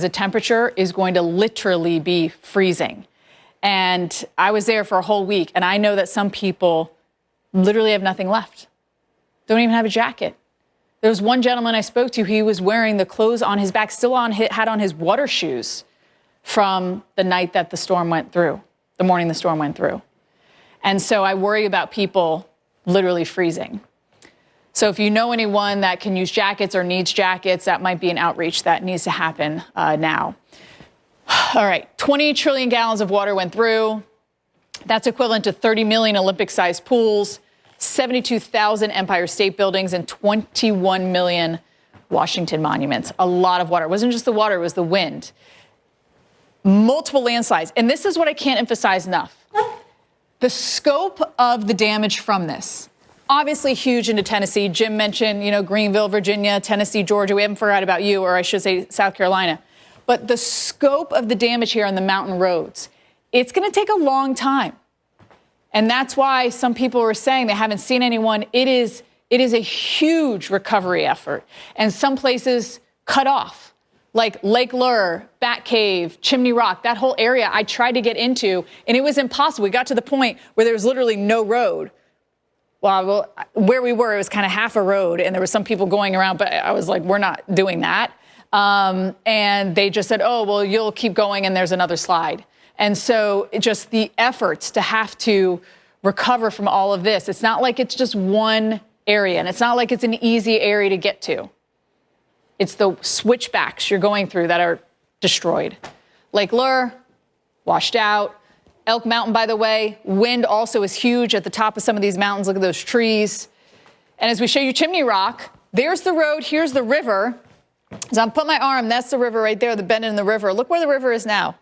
The temperature is going to literally be freezing. And I was there for a whole week, and I know that some people literally have nothing left. Don't even have a jacket. There was one gentleman I spoke to, he was wearing the clothes on his back, still on, had on his water shoes from the night that the storm went through, the morning the storm went through. And so I worry about people literally freezing. So if you know anyone that can use jackets or needs jackets, that might be an outreach that needs to happen now. All right, 20 trillion gallons of water went through. That's equivalent to 30 million Olympic-sized pools, 72,000 Empire State Buildings, and 21 million Washington monuments. A lot of water. It wasn't just the water, it was the wind. Multiple landslides. And this is what I can't emphasize enough. The scope of the damage from this. Obviously huge into Tennessee. Jim mentioned, Greenville, Virginia, Tennessee, Georgia. We haven't forgot about you, or I should say South Carolina. But the scope of the damage here on the mountain roads, it's going to take a long time. And that's why some people were saying they haven't seen anyone. It is a huge recovery effort. And some places cut off, like Lake Lure, Bat Cave, Chimney Rock, that whole area I tried to get into, and it was impossible. We got to the point where there was literally no road. Well, where we were, it was kind of half a road, and there were some people going around, but I was like, we're not doing that. And they just said, oh, well, you'll keep going, and there's another slide. And so just the efforts to have to recover from all of this, it's not like it's just one area, and it's not like it's an easy area to get to. It's the switchbacks you're going through that are destroyed. Lake Lure, washed out. Elk Mountain, by the way, wind also is huge at the top of some of these mountains. Look at those trees. And as we show you Chimney Rock, there's the road, here's the river. So I'm putting my arm, that's the river right there, the bend in the river. Look where the river is now.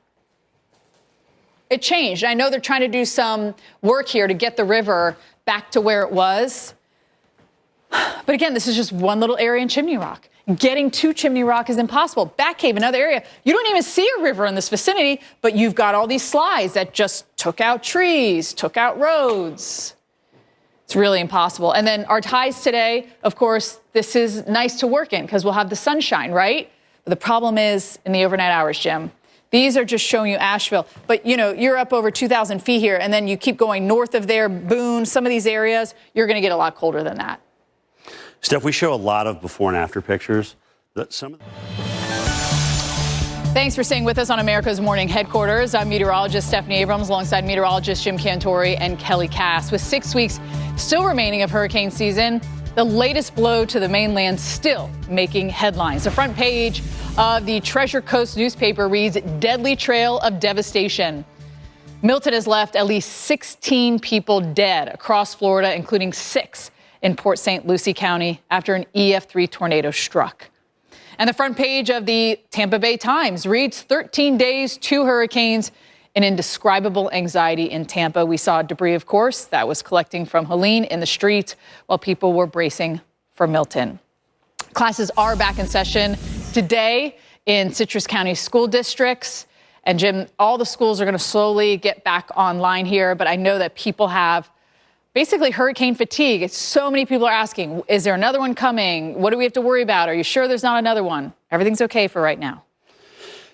It changed. I know they're trying to do some work here to get the river back to where it was. But again, this is just one little area in Chimney Rock. Getting to Chimney Rock is impossible. Bat Cave, another area. You don't even see a river in this vicinity, but you've got all these slides that just took out trees, took out roads. It's really impossible. And then our ties today, of course, this is nice to work in because we'll have the sunshine, right? But the problem is in the overnight hours, Jim. These are just showing you Asheville. But, you're up over 2,000 feet here, and then you keep going north of there, Boone, some of these areas, you're going to get a lot colder than that. Steph, we show a lot of before and after pictures. Thanks for staying with us on America's Morning Headquarters. I'm meteorologist Stephanie Abrams alongside meteorologist Jim Cantori and Kelly Cass. With 6 weeks still remaining of hurricane season, the latest blow to the mainland still making headlines. The front page of the Treasure Coast newspaper reads, "Deadly Trail of Devastation." Milton has left at least 16 people dead across Florida, including 6 in Port St. Lucie County after an EF3 tornado struck. And the front page of the Tampa Bay Times reads 13 days, 2 hurricanes, and indescribable anxiety in Tampa. We saw debris, of course, that was collecting from Helene in the streets while people were bracing for Milton. Classes are back in session today in Citrus County school districts. And Jim, all the schools are going to slowly get back online here, but I know that people have basically hurricane fatigue. It's so many people are asking, is there another one coming? What do we have to worry about? Are you sure there's not another one? Everything's okay for right now.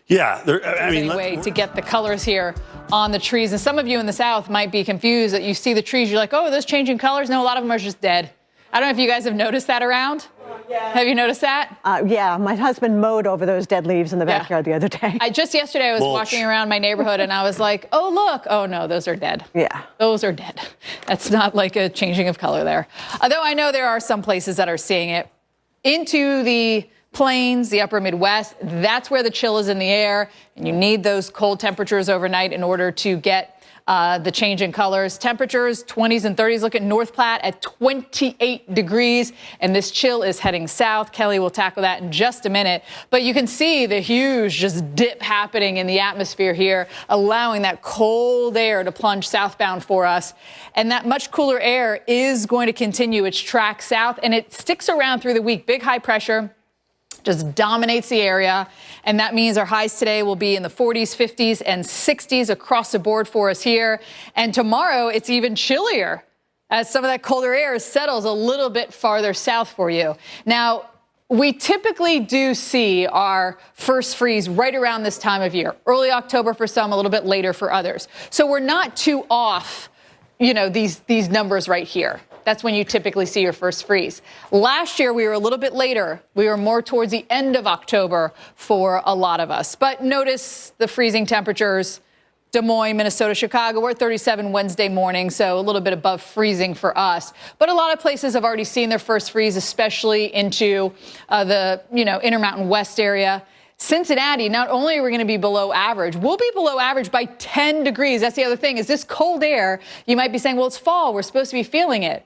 Yeah, Anyway, to get the colors here on the trees. And some of you in the South might be confused that you see the trees. You're like, oh, are those changing colors? No, a lot of them are just dead. I don't know if you guys have noticed that around. Yeah. Have you noticed that? Yeah, my husband mowed over those dead leaves in the backyard the other day. Just yesterday, I was walking around my neighborhood and I was like, oh, look. Oh, no, those are dead. Yeah. Those are dead. That's not like a changing of color there. Although I know there are some places that are seeing it. Into the plains, the upper Midwest, that's where the chill is in the air. And you need those cold temperatures overnight in order to get the change in colors. Temperatures 20s and 30s. Look at North Platte at 28 degrees. And this chill is heading south. Kelly will tackle that in just a minute. But you can see the huge just dip happening in the atmosphere here, allowing that cold air to plunge southbound for us. And that much cooler air is going to continue its track south. And it sticks around through the week. Big high pressure just dominates the area. And that means our highs today will be in the 40s, 50s, and 60s across the board for us here. And tomorrow, it's even chillier as some of that colder air settles a little bit farther south for you. Now, we typically do see our first freeze right around this time of year. Early October for some, a little bit later for others. So we're not too off, these numbers right here. That's when you typically see your first freeze. Last year, we were a little bit later. We were more towards the end of October for a lot of us. But notice the freezing temperatures. Des Moines, Minnesota, Chicago, we're at 37 Wednesday morning, so a little bit above freezing for us. But a lot of places have already seen their first freeze, especially into the Intermountain West area. Cincinnati, not only are we going to be below average, we'll be below average by 10 degrees. That's the other thing, is this cold air. You might be saying, well, it's fall. We're supposed to be feeling it.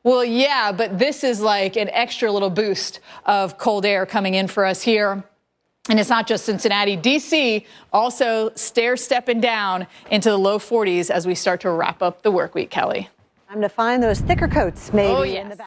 Well, yeah, but this is like an extra little boost of cold air coming in for us here. And it's not just Cincinnati. D.C. also stair-stepping down into the low 40s as we start to wrap up the work week, Kelly. Time to find those thicker coats, maybe. Oh, yes. In the back.